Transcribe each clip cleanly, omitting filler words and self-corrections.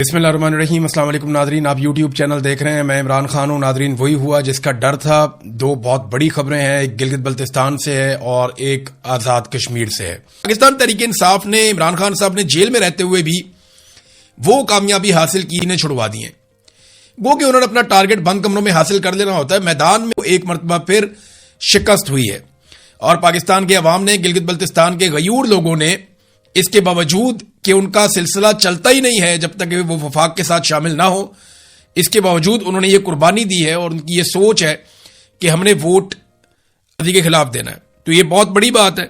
بسم اللہ الرحمن الرحیم۔ السلام علیکم ناظرین، آپ یوٹیوب چینل دیکھ رہے ہیں، میں عمران خان ہوں۔ ناظرین، وہی ہوا جس کا ڈر تھا۔ دو بہت بڑی خبریں ہیں، ایک گلگت بلتستان سے ہے اور ایک آزاد کشمیر سے ہے۔ پاکستان تحریک انصاف نے عمران خان صاحب نے جیل میں رہتے ہوئے بھی وہ کامیابی حاصل کی نے چھڑوا دی ہیں۔ گو کہ انہوں نے اپنا ٹارگٹ بند کمروں میں حاصل کر لینا ہوتا ہے، میدان میں ایک مرتبہ پھر شکست ہوئی ہے اور پاکستان کے عوام نے، گلگت بلتستان کے غیور لوگوں نے، اس کے باوجود کہ ان کا سلسلہ چلتا ہی نہیں ہے جب تک وہ وفاق کے ساتھ شامل نہ ہو، اس کے باوجود انہوں نے یہ قربانی دی ہے اور ان کی یہ سوچ ہے کہ ہم نے ووٹ کے خلاف دینا ہے۔ تو یہ بہت بڑی بات ہے،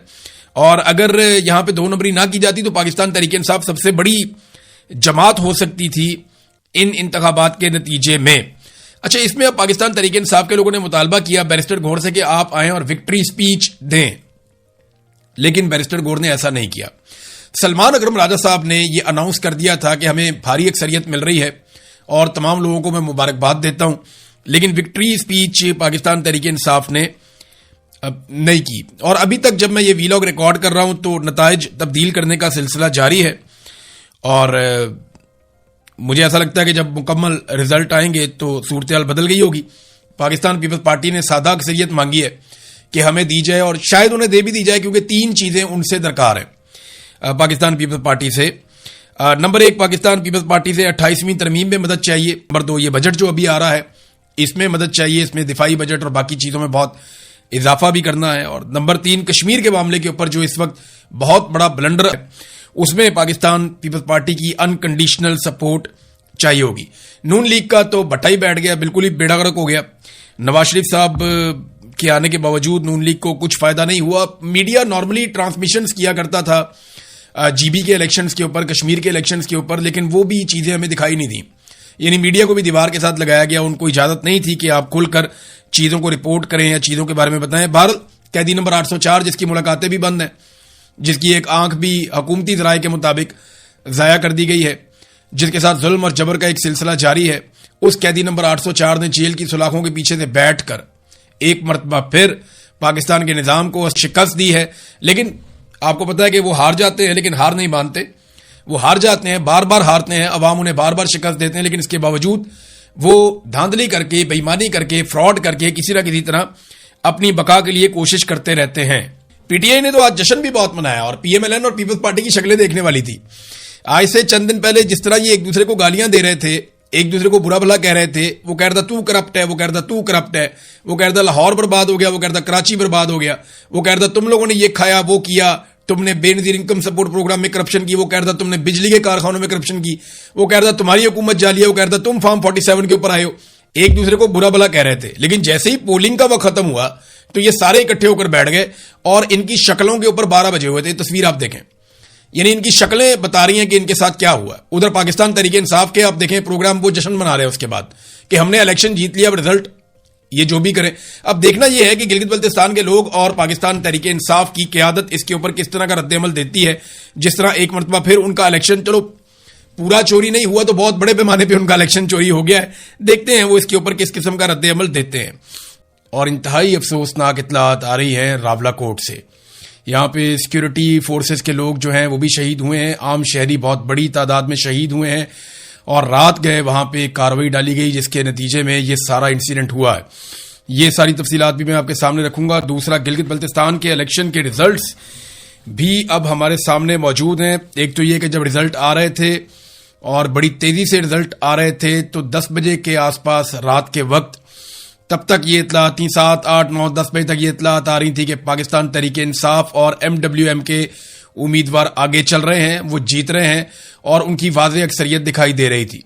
اور اگر یہاں پہ 2 نمبری نہ کی جاتی تو پاکستان تحریک انصاف سب سے بڑی جماعت ہو سکتی تھی ان انتخابات کے نتیجے میں۔ اچھا، اس میں اب پاکستان تحریک انصاف کے لوگوں نے مطالبہ کیا بیرسٹر گور سے کہ آپ آئیں اور وکٹری سپیچ دیں، لیکن بیرسٹر گور نے ایسا نہیں کیا۔ سلمان اکرم راجہ صاحب نے یہ اناؤنس کر دیا تھا کہ ہمیں بھاری اکثریت مل رہی ہے اور تمام لوگوں کو میں مبارکباد دیتا ہوں، لیکن وکٹری سپیچ پاکستان تحریک انصاف نے نہیں کی۔ اور ابھی تک جب میں یہ ویلاگ ریکارڈ کر رہا ہوں تو نتائج تبدیل کرنے کا سلسلہ جاری ہے، اور مجھے ایسا لگتا ہے کہ جب مکمل رزلٹ آئیں گے تو صورتحال بدل گئی ہوگی۔ پاکستان پیپلز پارٹی نے سادہ اکثریت مانگی ہے کہ ہمیں دی جائے، اور شاید انہیں دے بھی دی جائے، کیونکہ 3 چیزیں ان سے درکار ہیں پاکستان پیپلز پارٹی سے۔ نمبر 1، پاکستان پیپلز پارٹی سے 28ویں ترمیم میں مدد چاہیے۔ نمبر 2، یہ بجٹ جو ابھی آ رہا ہے اس میں مدد چاہیے، اس میں دفاعی بجٹ اور باقی چیزوں میں بہت اضافہ بھی کرنا ہے۔ اور نمبر 3، کشمیر کے معاملے کے اوپر جو اس وقت بہت بڑا بلنڈر ہے، اس میں پاکستان پیپلز پارٹی کی انکنڈیشنل سپورٹ چاہیے ہوگی۔ نون لیگ کا تو بٹا ہی بیٹھ گیا، بالکل ہی بیڑا غرق ہو گیا۔ نواز شریف صاحب کے آنے کے باوجود نون لیگ کو کچھ فائدہ نہیں ہوا۔ میڈیا نارملی ٹرانسمیشنز کیا کرتا تھا جی بی کے الیکشنز کے اوپر، کشمیر کے الیکشنز کے اوپر، لیکن وہ بھی چیزیں ہمیں دکھائی نہیں دیں، یعنی میڈیا کو بھی دیوار کے ساتھ لگایا گیا، ان کو اجازت نہیں تھی کہ آپ کھل کر چیزوں کو رپورٹ کریں یا چیزوں کے بارے میں بتائیں۔ بہرحال قیدی نمبر 804 جس کی ملاقاتیں بھی بند ہیں، جس کی ایک آنکھ بھی حکومتی ذرائع کے مطابق ضائع کر دی گئی ہے، جس کے ساتھ ظلم اور جبر کا ایک سلسلہ جاری ہے، اس قیدی نمبر 804 نے جیل کی سلاخوں کے پیچھے سے بیٹھ کر ایک مرتبہ پھر پاکستان کے نظام کو شکست دی ہے۔ لیکن آپ کو پتا ہے کہ وہ ہار جاتے ہیں لیکن ہار نہیں مانتے، وہ ہار جاتے ہیں، بار بار ہارتے ہیں، عوام انہیں بار بار شکست دیتے ہیں، لیکن اس کے باوجود وہ دھاندلی کر کے، بے ایمانی کر کے، فراڈ کر کے کسی نہ کسی طرح اپنی بقا کے لیے کوشش کرتے رہتے ہیں۔ پی ٹی آئی نے تو آج جشن بھی بہت منایا، اور پی ایم ایل این اور پیپلز پارٹی کی شکلیں دیکھنے والی تھی۔ آج سے چند دن پہلے جس طرح یہ ایک دوسرے کو گالیاں دے رہے تھے، ایک دوسرے کو برا بھلا کہہ رہے تھے، وہ کہہ رہا تھا تو کرپٹ ہے، وہ کہہ رہا تھا تو کرپٹ ہے، وہ کہہ رہا تھا لاہور برباد ہو گیا، وہ کہہ رہا تھا کراچی برباد ہو گیا، وہ کہہ رہا تھا تم لوگوں نے یہ کھایا وہ کیا، تم نے بے نظیر انکم سپورٹ پروگرام میں کرپشن کی، وہ کہہ رہا تھا تم نے بجلی کے کارخانوں میں کرپشن کی، وہ کہہ رہا تھا تمہاری حکومت جعلی ہے، وہ کہہ رہا تھا تم فارم 47 کے اوپر آئے ہو۔ ایک دوسرے کو برا بھلا کہہ رہے تھے، لیکن جیسے ہی پولنگ کا وقت ختم ہوا تو یہ سارے اکٹھے ہو کر بیٹھ گئے، اور ان کی شکلوں کے اوپر 12 بجے ہوئے تھے۔ تصویر آپ دیکھیں، یعنی ان کی شکلیں بتا رہی ہیں کہ ان کے ساتھ کیا ہوا۔ ادھر پاکستان تحریک انصاف کے آپ دیکھیں پروگرام، وہ جشن منا رہے ہیں اس کے بعد کہ ہم نے الیکشن جیت لیا، اب رزلٹ یہ جو بھی کریں۔ اب دیکھنا یہ ہے کہ گلگت بلتستان کے لوگ اور پاکستان تحریک انصاف کی قیادت اس کے اوپر کس طرح کا رد عمل دیتی ہے۔ جس طرح ایک مرتبہ پھر ان کا الیکشن، چلو پورا چوری نہیں ہوا تو بہت بڑے پیمانے پہ ان کا الیکشن چوری ہو گیا ہے، دیکھتے ہیں وہ اس کے اوپر کس قسم کا رد عمل دیتے ہیں۔ اور انتہائی افسوسناک اطلاعات آ رہی ہیں راولا کوٹ سے۔ یہاں پہ سیکیورٹی فورسز کے لوگ جو ہیں وہ بھی شہید ہوئے ہیں، عام شہری بہت بڑی تعداد میں شہید ہوئے ہیں، اور رات گئے وہاں پہ کارروائی ڈالی گئی جس کے نتیجے میں یہ سارا انسیڈنٹ ہوا ہے۔ یہ ساری تفصیلات بھی میں آپ کے سامنے رکھوں گا۔ دوسرا، گلگت بلتستان کے الیکشن کے ریزلٹس بھی اب ہمارے سامنے موجود ہیں۔ ایک تو یہ کہ جب ریزلٹ آ رہے تھے اور بڑی تیزی سے ریزلٹ آ رہے تھے تو 10 بجے کے آس پاس رات کے وقت تب تک یہ اطلاعات تھیں، 7، 8، 9، 10 بجے تک یہ اطلاعات آ رہی تھی کہ پاکستان تحریک انصاف اور MWM کے امیدوار آگے چل رہے ہیں، وہ جیت رہے ہیں، اور ان کی واضح اکثریت دکھائی دے رہی تھی۔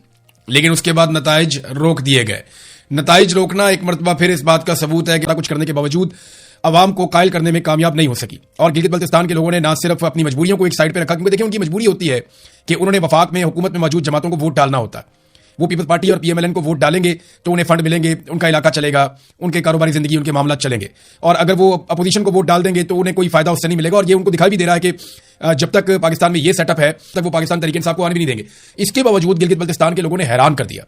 لیکن اس کے بعد نتائج روک دیے گئے۔ نتائج روکنا ایک مرتبہ پھر اس بات کا ثبوت ہے کہ کچھ کرنے کے باوجود عوام کو قائل کرنے میں کامیاب نہیں ہو سکی، اور گلگت بلتستان کے لوگوں نے نہ صرف اپنی مجبوریوں کو ایک سائڈ پہ رکھا، کیونکہ دیکھیں ان کی مجبوری ہوتی ہے کہ انہوں نے وفاق میں، حکومت میں موجود جماعتوں کو ووٹ ڈالنا ہوتا ہے۔ وہ پیپلز پارٹی اور پی ایم ایل این کو ووٹ ڈالیں گے تو انہیں فنڈ ملیں گے، ان کا علاقہ چلے گا، ان کے کاروباری زندگی، ان کے معاملات چلیں گے، اور اگر وہ اپوزیشن کو ووٹ ڈال دیں گے تو انہیں کوئی فائدہ اس سے نہیں ملے گا۔ اور یہ ان کو دکھائی بھی دے رہا ہے کہ جب تک پاکستان میں یہ سیٹ اپ ہے تب تک وہ پاکستان تحریک انصاف کو آنے بھی نہیں دیں گے۔ اس کے باوجود گلگت بلتستان کے لوگوں نے حیران کر دیا،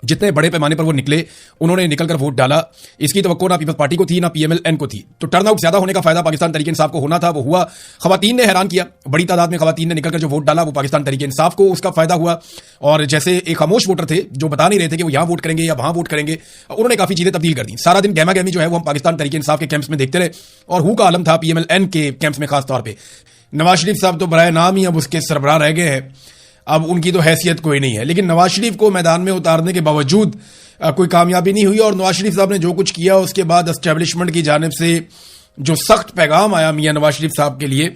جتنے بڑے پیمانے پر وہ نکلے انہوں نے نکل کر ووٹ ڈالا. اس کی توقع نہ پیپلز پارٹی کو تھی نہ پی ایم ایل این کو تھی. تو ٹرن آؤٹ زیادہ ہونے کا فائدہ پاکستان تحریک انصاف کو ہونا تھا, وہ ہوا. خواتین نے حیران کیا, بڑی تعداد میں خواتین نے نکل کر جو ووٹ ڈالا وہ پاکستان تحریک انصاف کو اس کا فائدہ ہوا. اور جیسے ایک خاموش ووٹر تھے جو بتا نہیں رہے تھے کہ وہ یہاں ووٹ کریں گے یا وہاں ووٹ کریں گے, انہوں نے کافی چیزیں تبدیل کر دی. سارا دن گہما گہمی جو ہے وہ ہم پاکستان تحریک انصاف کے کیمپس میں دیکھتے رہے اور ہو کا عالم تھا پی ایم ایل این کے کیمپس میں خاص طور پہ. نواز شریف صاحب تو برائے نام ہی اب اس کے سربراہ رہ گئے ہیں, اب ان کی تو حیثیت کوئی نہیں ہے. لیکن نواز شریف کو میدان میں اتارنے کے باوجود کوئی کامیابی نہیں ہوئی, اور نواز شریف صاحب نے جو کچھ کیا اس کے بعد اسٹیبلشمنٹ کی جانب سے جو سخت پیغام آیا میاں نواز شریف صاحب کے لیے,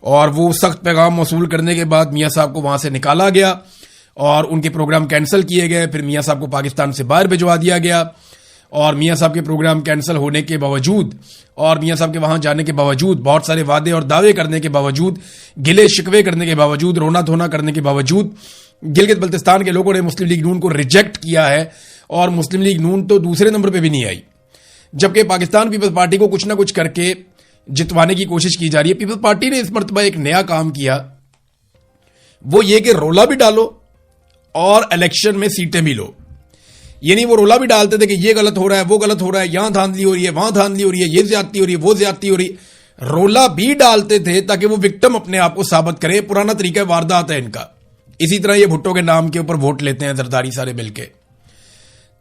اور وہ سخت پیغام موصول کرنے کے بعد میاں صاحب کو وہاں سے نکالا گیا اور ان کے پروگرام کینسل کیے گئے. پھر میاں صاحب کو پاکستان سے باہر بھجوا دیا گیا, اور میاں صاحب کے پروگرام کینسل ہونے کے باوجود اور میاں صاحب کے وہاں جانے کے باوجود, بہت سارے وعدے اور دعوے کرنے کے باوجود, گلے شکوے کرنے کے باوجود, رونا دھونا کرنے کے باوجود, گلگت بلتستان کے لوگوں نے مسلم لیگ نون کو ریجیکٹ کیا ہے, اور مسلم لیگ نون تو دوسرے نمبر پہ بھی نہیں آئی, جبکہ پاکستان پیپلز پارٹی کو کچھ نہ کچھ کر کے جتوانے کی کوشش کی جا رہی ہے. پیپلز پارٹی نے اس مرتبہ ایک نیا کام کیا, وہ یہ کہ رولا بھی ڈالو اور الیکشن میں سیٹیں بھی لو. یعنی وہ رولا بھی ڈالتے تھے کہ یہ غلط ہو رہا ہے, وہ غلط ہو رہا ہے, یہاں دھاندلی ہو رہی ہے, وہاں دھاندلی ہو رہی ہے, یہ زیادتی ہو رہی ہے, وہ زیادتی ہو رہی ہے. رولا بھی ڈالتے تھے تاکہ وہ وکٹم اپنے آپ کو ثابت کرے. پرانا طریقہ واردات ہے ان کا. اسی طرح یہ بھٹو کے نام کے اوپر ووٹ لیتے ہیں زرداری سارے مل کے.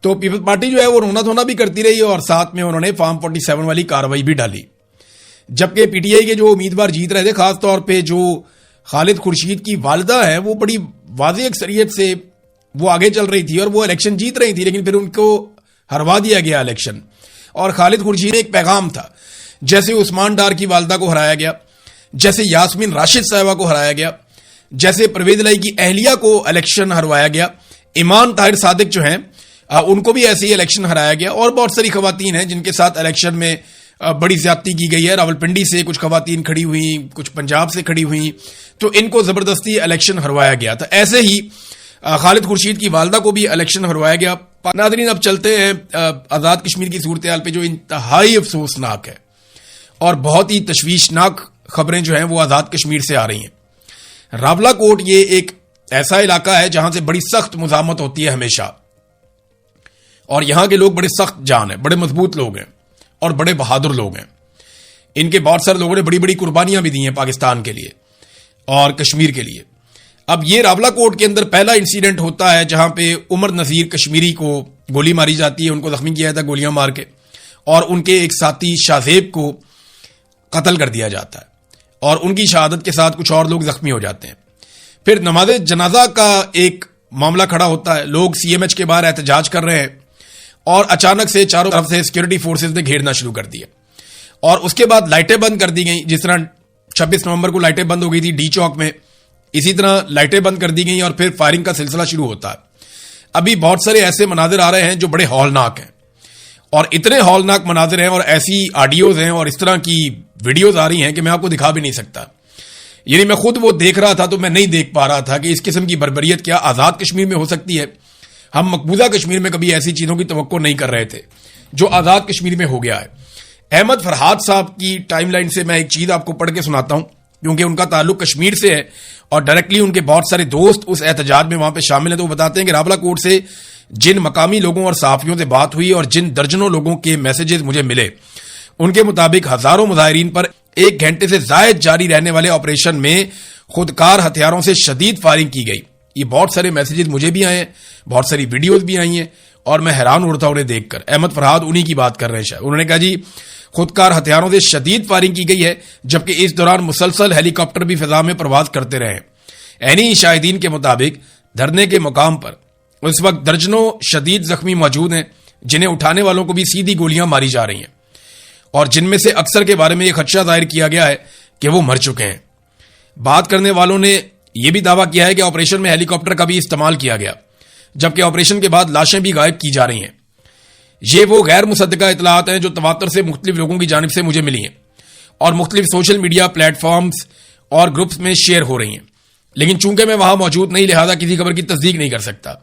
تو پیپلز پارٹی جو ہے وہ رونا دھونا بھی کرتی رہی, اور ساتھ میں انہوں نے فارم 47 والی کاروائی بھی ڈالی. جبکہ پی ٹی آئی کے جو امیدوار جیت رہے تھے, خاص طور پہ جو خالد خورشید کی والدہ ہے, وہ بڑی واضح اکثریت سے وہ آگے چل رہی تھی اور وہ الیکشن جیت رہی تھی, لیکن پھر ان کو ہروا دیا گیا الیکشن. اور خالد خورشید ایک پیغام تھا, جیسے عثمان ڈار کی والدہ کو ہرایا گیا, جیسے یاسمین راشد صاحبہ کو ہرایا گیا, جیسے پرویز الہی کی اہلیہ کو الیکشن ہروایا گیا, ایمان طاہر صادق جو ہیں ان کو بھی ایسے ہی الیکشن ہرایا گیا, اور بہت ساری خواتین ہیں جن کے ساتھ الیکشن میں بڑی زیادتی کی گئی ہے. راولپنڈی سے کچھ خواتین کھڑی ہوئیں, کچھ پنجاب سے کھڑی ہوئیں, تو ان کو زبردستی الیکشن ہروایا گیا تھا. ایسے ہی خالد خورشید کی والدہ کو بھی الیکشن ہروایا گیا. ناظرین, اب چلتے ہیں آزاد کشمیر کی صورتحال پہ, جو انتہائی افسوسناک ہے اور بہت ہی تشویشناک خبریں جو ہیں وہ آزاد کشمیر سے آ رہی ہیں. راولا کوٹ یہ ایک ایسا علاقہ ہے جہاں سے بڑی سخت مزاحمت ہوتی ہے ہمیشہ, اور یہاں کے لوگ بڑے سخت جان ہیں, بڑے مضبوط لوگ ہیں اور بڑے بہادر لوگ ہیں. ان کے بہت سارے لوگوں نے بڑی بڑی قربانیاں بھی دی ہیں پاکستان کے لیے اور کشمیر کے لیے. اب یہ راولا کوٹ کے اندر پہلا انسیڈنٹ ہوتا ہے جہاں پہ عمر نذیر کشمیری کو گولی ماری جاتی ہے, ان کو زخمی کیا جاتا ہے گولیاں مار کے, اور ان کے ایک ساتھی شاہزیب کو قتل کر دیا جاتا ہے, اور ان کی شہادت کے ساتھ کچھ اور لوگ زخمی ہو جاتے ہیں. پھر نماز جنازہ کا ایک معاملہ کھڑا ہوتا ہے, لوگ سی ایم ایچ کے باہر احتجاج کر رہے ہیں, اور اچانک سے چاروں طرف سے سیکورٹی فورسز نے گھیرنا شروع کر دیا, اور اس کے بعد لائٹیں بند کر دی گئیں. جس طرح 26 نومبر کو لائٹیں بند ہو گئی تھی ڈی چوک میں, اسی طرح لائٹیں بند کر دی گئیں اور پھر فائرنگ کا سلسلہ شروع ہوتا ہے. ابھی بہت سارے ایسے مناظر آ رہے ہیں جو بڑے ہولناک ہیں, اور اتنے ہولناک مناظر ہیں اور ایسی آڈیوز ہیں اور اس طرح کی ویڈیوز آ رہی ہیں کہ میں آپ کو دکھا بھی نہیں سکتا. یعنی میں خود وہ دیکھ رہا تھا تو میں نہیں دیکھ پا رہا تھا کہ اس قسم کی بربریت کیا آزاد کشمیر میں ہو سکتی ہے. ہم مقبوضہ کشمیر میں کبھی ایسی چیزوں کی توقع نہیں کر رہے تھے جو آزاد کشمیر میں ہو گیا ہے. احمد فرحاد صاحب کی ٹائم لائن سے میں ایک چیز آپ کو پڑھ کے سناتا ہوں, کیونکہ ان کا تعلق کشمیر سے ہے اور ڈائریکٹلی ان کے بہت سارے دوست اس احتجاج میں وہاں پہ شامل ہیں. تو وہ بتاتے ہیں کہ راولا کوٹ سے جن مقامی لوگوں اور صحافیوں سے بات ہوئی اور جن درجنوں لوگوں کے میسیجز مجھے ملے, ان کے مطابق ہزاروں مظاہرین پر 1 گھنٹے سے زائد جاری رہنے والے آپریشن میں خودکار ہتھیاروں سے شدید فائرنگ کی گئی. یہ بہت سارے میسیجز مجھے بھی آئے ہیں, بہت ساری ویڈیوز بھی آئی ہیں, اور میں حیران اڑتا انہیں دیکھ کر. احمد فرحاد انہی کی بات کر رہے ہیں شاید. انہوں نے کہا جی خودکار ہتھیاروں سے شدید فائرنگ کی گئی ہے, جبکہ اس دوران مسلسل ہیلی کاپٹر بھی فضا میں پرواز کرتے رہے. عینی شاہدین کے مطابق دھرنے کے مقام پر اس وقت درجنوں شدید زخمی موجود ہیں, جنہیں اٹھانے والوں کو بھی سیدھی گولیاں ماری جا رہی ہیں, اور جن میں سے اکثر کے بارے میں یہ خدشہ ظاہر کیا گیا ہے کہ وہ مر چکے ہیں. بات کرنے والوں نے یہ بھی دعویٰ کیا ہے کہ آپریشن میں ہیلی کاپٹر کا بھی استعمال کیا گیا, جبکہ آپریشن کے بعد لاشیں بھی غائب کی جا رہی ہیں. یہ وہ غیر مصدقہ اطلاعات ہیں جو تواتر سے مختلف لوگوں کی جانب سے مجھے ملی ہیں اور مختلف سوشل میڈیا پلیٹ فارمز اور گروپس میں شیئر ہو رہی ہیں, لیکن چونکہ میں وہاں موجود نہیں لہذا کسی خبر کی تصدیق نہیں کر سکتا.